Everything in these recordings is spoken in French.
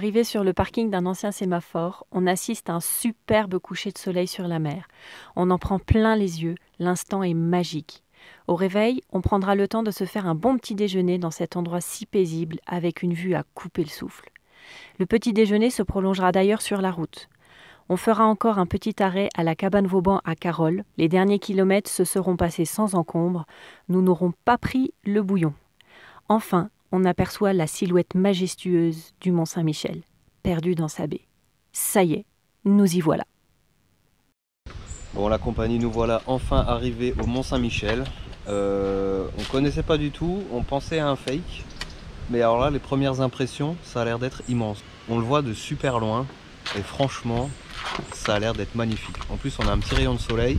Arrivé sur le parking d'un ancien sémaphore, on assiste à un superbe coucher de soleil sur la mer. On en prend plein les yeux, l'instant est magique. Au réveil, on prendra le temps de se faire un bon petit déjeuner dans cet endroit si paisible avec une vue à couper le souffle. Le petit déjeuner se prolongera d'ailleurs sur la route. On fera encore un petit arrêt à la cabane Vauban à Carolles. Les derniers kilomètres se seront passés sans encombre. Nous n'aurons pas pris le bouillon. Enfin, on aperçoit la silhouette majestueuse du Mont Saint-Michel, perdue dans sa baie. Ça y est, nous y voilà. Bon, la compagnie, nous voilà enfin arrivés au Mont Saint-Michel. On connaissait pas du tout, on pensait à un fake. Mais alors là, les premières impressions, ça a l'air d'être immense. On le voit de super loin et franchement, ça a l'air d'être magnifique. En plus, on a un petit rayon de soleil,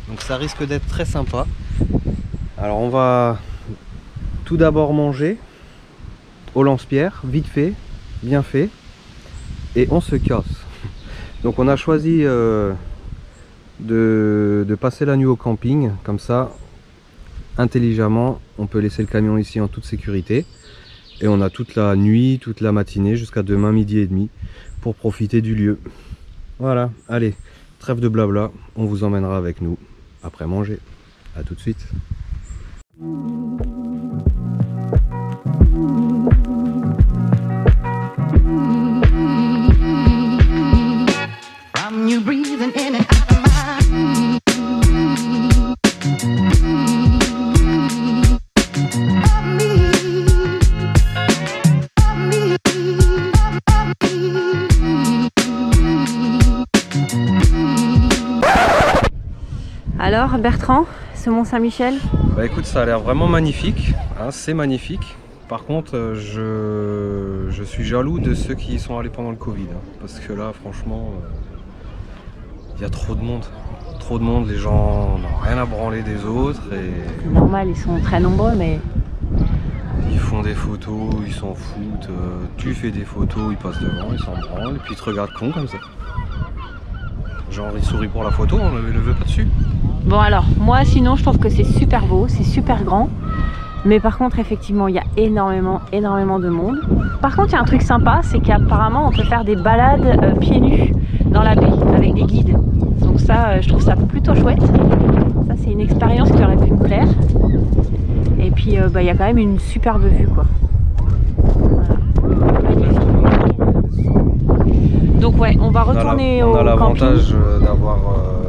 donc ça risque d'être très sympa. Alors on va tout d'abord manger au lance-pierre, vite fait, bien fait, et on se casse. Donc on a choisi de passer la nuit au camping, comme ça, intelligemment, on peut laisser le camion ici en toute sécurité. Et on a toute la nuit, toute la matinée, jusqu'à demain midi et demi, pour profiter du lieu. Voilà, allez, trêve de blabla, on vous emmènera avec nous après manger. A tout de suite. Alors Bertrand, ce Mont Saint-Michel? Bah écoute, ça a l'air vraiment magnifique, hein, c'est magnifique. Par contre, je suis jaloux de ceux qui y sont allés pendant le Covid, hein, parce que là, franchement, il y a trop de monde. Trop de monde, les gens n'ont rien à branler des autres. C'est normal, ils sont très nombreux, mais... Ils font des photos, ils s'en foutent. Tu fais des photos, ils passent devant, ils s'en branlent, et puis ils te regardent con comme ça. Genre, ils sourient pour la photo, on ne le veut pas dessus. Bon alors, moi sinon je trouve que c'est super beau, c'est super grand. Mais par contre, effectivement, il y a énormément de monde. Par contre, il y a un truc sympa, c'est qu'apparemment on peut faire des balades pieds nus dans la baie avec des guides. Donc ça, je trouve ça plutôt chouette. Ça, c'est une expérience qui aurait pu me plaire. Et puis, il y a quand même une superbe vue, quoi. Voilà. Magnifique. Donc ouais, on va retourner au camping. On a l'avantage d'avoir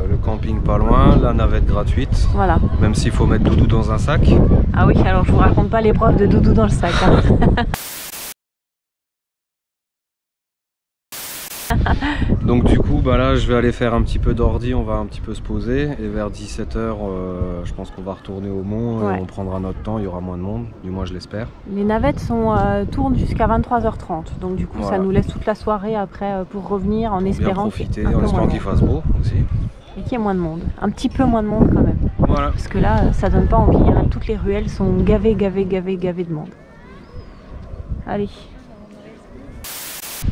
le camping pas loin, la navette gratuite. Voilà. Même s'il faut mettre Doudou dans un sac. Ah oui, alors je vous raconte pas l'épreuve de Doudou dans le sac. Hein. Donc du coup, bah là, je vais aller faire un petit peu d'ordi, on va un petit peu se poser. Et vers 17 h, je pense qu'on va retourner au mont, ouais. Et on prendra notre temps, il y aura moins de monde, du moins je l'espère. Les navettes tournent jusqu'à 23 h 30, donc du coup voilà. Ça nous laisse toute la soirée après pour revenir en espérant qu'il fasse beau aussi. Et qu'il y ait moins de monde, un petit peu moins de monde quand même. Voilà. Parce que là, ça donne pas envie, hein. Toutes les ruelles sont gavées de monde. Allez.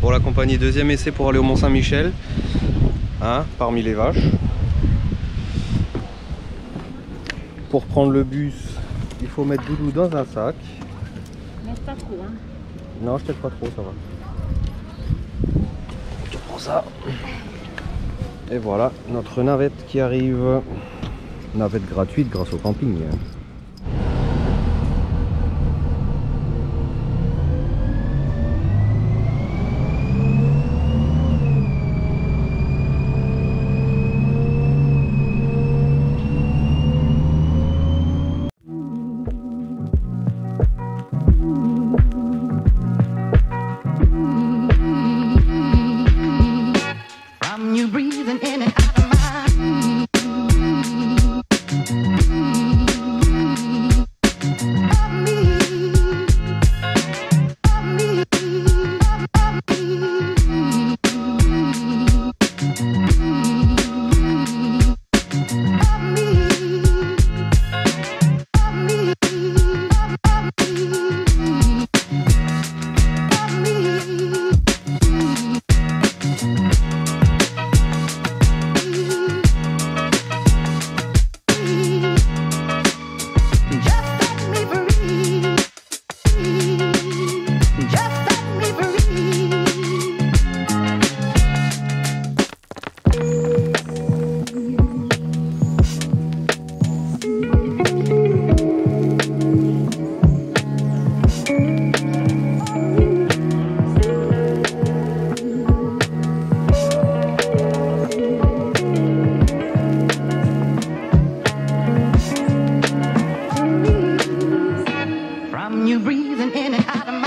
Pour la compagnie, deuxième essai pour aller au Mont Saint-Michel, hein, parmi les vaches. Pour prendre le bus, il faut mettre Doudou dans un sac. Mais pas trop, hein. Non, je t'aide pas trop, ça va. Tu prends ça. Et voilà, notre navette qui arrive. Navette gratuite grâce au camping. breathing in and out of my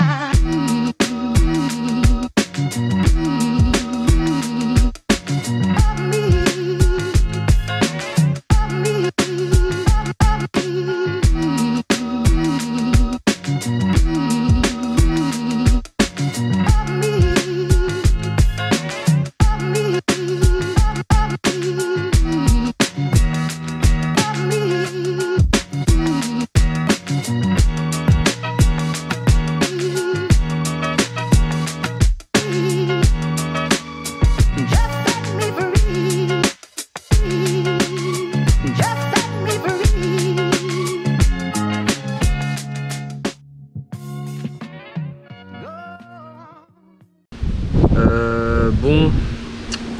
Bon,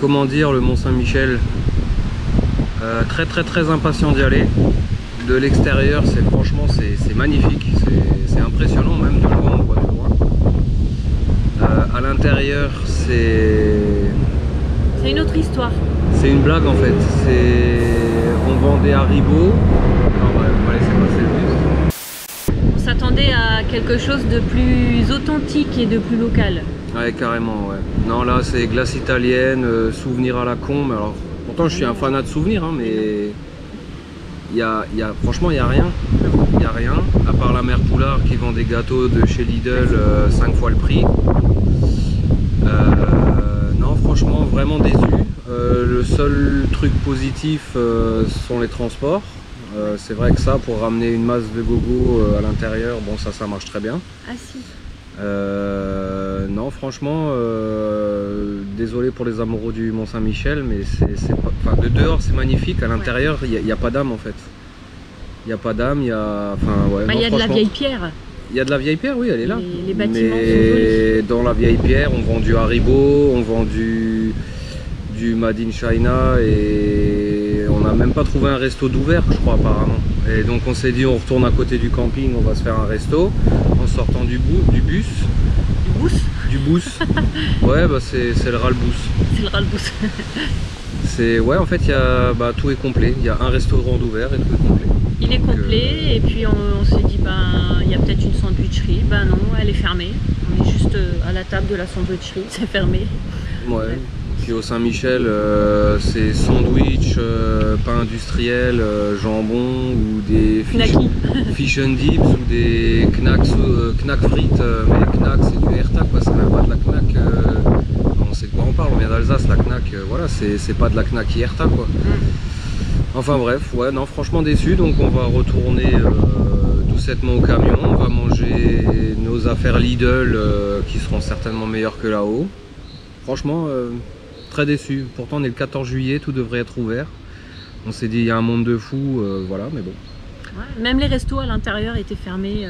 comment dire, le Mont Saint-Michel, très impatient d'y aller. De l'extérieur, franchement c'est magnifique, c'est impressionnant même de loin, on voit de loin. À l'intérieur, c'est une autre histoire. C'est une blague en fait. On vend des haribots. Non, bref, on va laisser passer le bus. On s'attendait à quelque chose de plus authentique et de plus local. Ouais, carrément, ouais. Non, là c'est glace italienne, souvenir à la con. Mais alors, pourtant je suis un fanat de souvenirs, hein, mais franchement il n'y a rien. Il n'y a rien, à part la mère Poulard qui vend des gâteaux de chez Lidl 5 fois le prix. Non, franchement vraiment déçu. Le seul truc positif sont les transports. C'est vrai que ça, pour ramener une masse de gogo à l'intérieur, bon ça marche très bien. Ah si. Non, franchement, désolé pour les amoureux du Mont Saint-Michel, mais enfin, de dehors c'est magnifique, à l'intérieur il n'y a pas d'âme en fait. Il n'y a pas d'âme, il y a... Enfin, ouais, il y a de la vieille pierre. Il y a de la vieille pierre, oui, elle est là. Les bâtiments mais sont dans la vieille pierre, on vend du Haribo, on vend du Made in China et on n'a même pas trouvé un resto d'ouvert, je crois, apparemment. Et donc on s'est dit, on retourne à côté du camping, on va se faire un resto en sortant du bus. Du bus. Ouais, bah c'est le ralbous. C'est le ralbous. Ouais, en fait, tout est complet. Il y a un restaurant d'ouvert et tout est complet. Il est complet et puis on s'est dit, il y a peut-être une sandwicherie. Ben non, elle est fermée. On est juste à la table de la sandwicherie, c'est fermé. Ouais. Puis au Saint-Michel, c'est sandwich, pain industriel, jambon ou des fish and dips ou des knack frites. Mais knack c'est du Herta, quoi, c'est même pas de la knack. On sait de quoi on parle, on vient d'Alsace, la knack, voilà, c'est pas de la knack Herta, quoi. Enfin bref, ouais, non, franchement déçu, donc on va retourner doucettement au camion, on va manger nos affaires Lidl qui seront certainement meilleures que là-haut. Franchement, très déçu. Pourtant on est le 14 juillet, tout devrait être ouvert. On s'est dit il y a un monde de fous, voilà, mais bon. Ouais, même les restos à l'intérieur étaient fermés.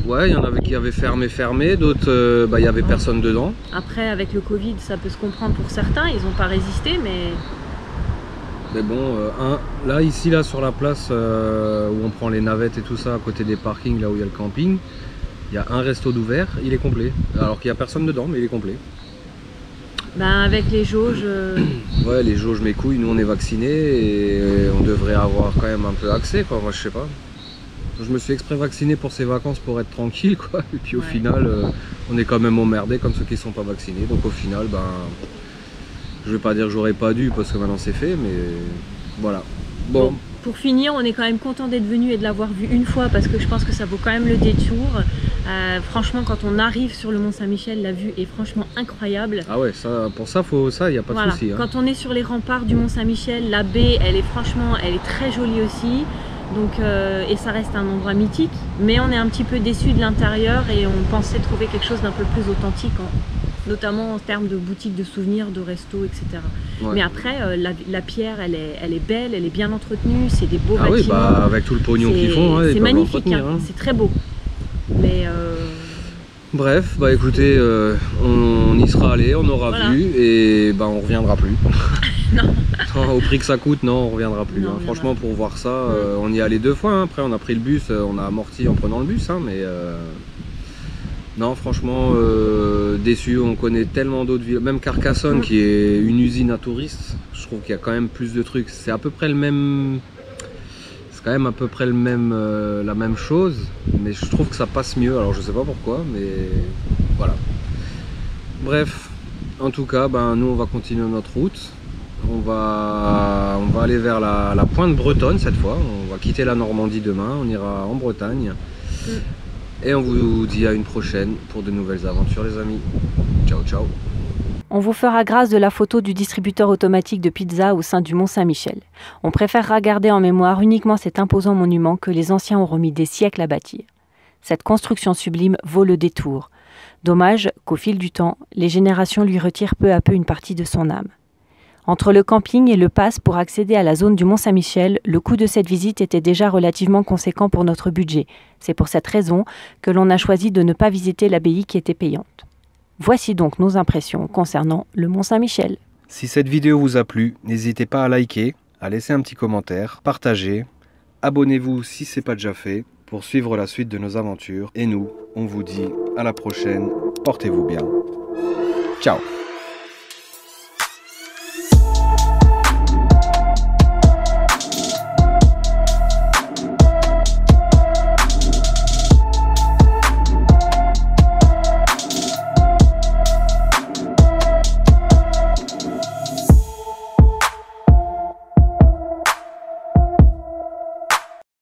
Ouais, il y en avait qui avaient fermé, d'autres, il n'y avait personne dedans. Après, avec le Covid, ça peut se comprendre pour certains, ils n'ont pas résisté, mais... Mais bon, là, ici, là, sur la place où on prend les navettes et tout ça, à côté des parkings, là où il y a le camping, il y a un resto d'ouvert, il est complet. Alors qu'il n'y a personne dedans, mais il est complet. Ben, avec les jauges... Ouais, les jauges mes couilles, nous on est vaccinés et on devrait avoir quand même un peu accès, quoi. Moi je sais pas. Je me suis exprès vacciné pour ces vacances pour être tranquille, quoi. Et puis au final, on est quand même emmerdés comme ceux qui sont pas vaccinés. Donc au final, ben, je vais pas dire que j'aurais pas dû parce que maintenant c'est fait, mais voilà. Bon. Pour finir, on est quand même content d'être venu et de l'avoir vu une fois parce que je pense que ça vaut quand même le détour. Franchement, quand on arrive sur le Mont Saint-Michel, la vue est franchement incroyable. Ah ouais, ça, pour ça, il n'y a pas de souci. Hein. Quand on est sur les remparts du Mont Saint-Michel, la baie, elle est très jolie aussi. Donc, et ça reste un endroit mythique, mais on est un petit peu déçu de l'intérieur et on pensait trouver quelque chose d'un peu plus authentique, notamment en termes de boutiques de souvenirs, de restos, etc. Ouais. Mais après, la pierre, elle est belle, elle est bien entretenue, c'est des beaux bâtiments. Oui, bah, avec tout le pognon qu'ils font, c'est magnifique, hein. C'est très beau. Mais bref, bah écoutez, on y sera allé, on aura vu et bah, on reviendra plus. Non. Au prix que ça coûte, non, on reviendra plus. Non, hein. Franchement, pour voir ça, on y est allé 2 fois. Hein. Après, on a pris le bus, on a amorti en prenant le bus, hein, mais non, franchement, déçu. On connaît tellement d'autres villes, même Carcassonne, qui est une usine à touristes. Je trouve qu'il y a quand même plus de trucs. C'est à peu près le même. C'est quand même à peu près la même chose, mais je trouve que ça passe mieux. Alors je sais pas pourquoi, mais voilà. Bref, en tout cas, nous on va continuer notre route. On va aller vers la pointe bretonne cette fois. On va quitter la Normandie demain, on ira en Bretagne. Et on vous dit à une prochaine pour de nouvelles aventures les amis. Ciao ciao. On vous fera grâce de la photo du distributeur automatique de pizza au sein du Mont Saint-Michel. On préférera garder en mémoire uniquement cet imposant monument que les anciens ont remis des siècles à bâtir. Cette construction sublime vaut le détour. Dommage qu'au fil du temps, les générations lui retirent peu à peu une partie de son âme. Entre le camping et le pass pour accéder à la zone du Mont Saint-Michel, le coût de cette visite était déjà relativement conséquent pour notre budget. C'est pour cette raison que l'on a choisi de ne pas visiter l'abbaye qui était payante. Voici donc nos impressions concernant le Mont Saint-Michel. Si cette vidéo vous a plu, n'hésitez pas à liker, à laisser un petit commentaire, partager, abonnez-vous si ce n'est pas déjà fait pour suivre la suite de nos aventures. Et nous, on vous dit à la prochaine, portez-vous bien. Ciao.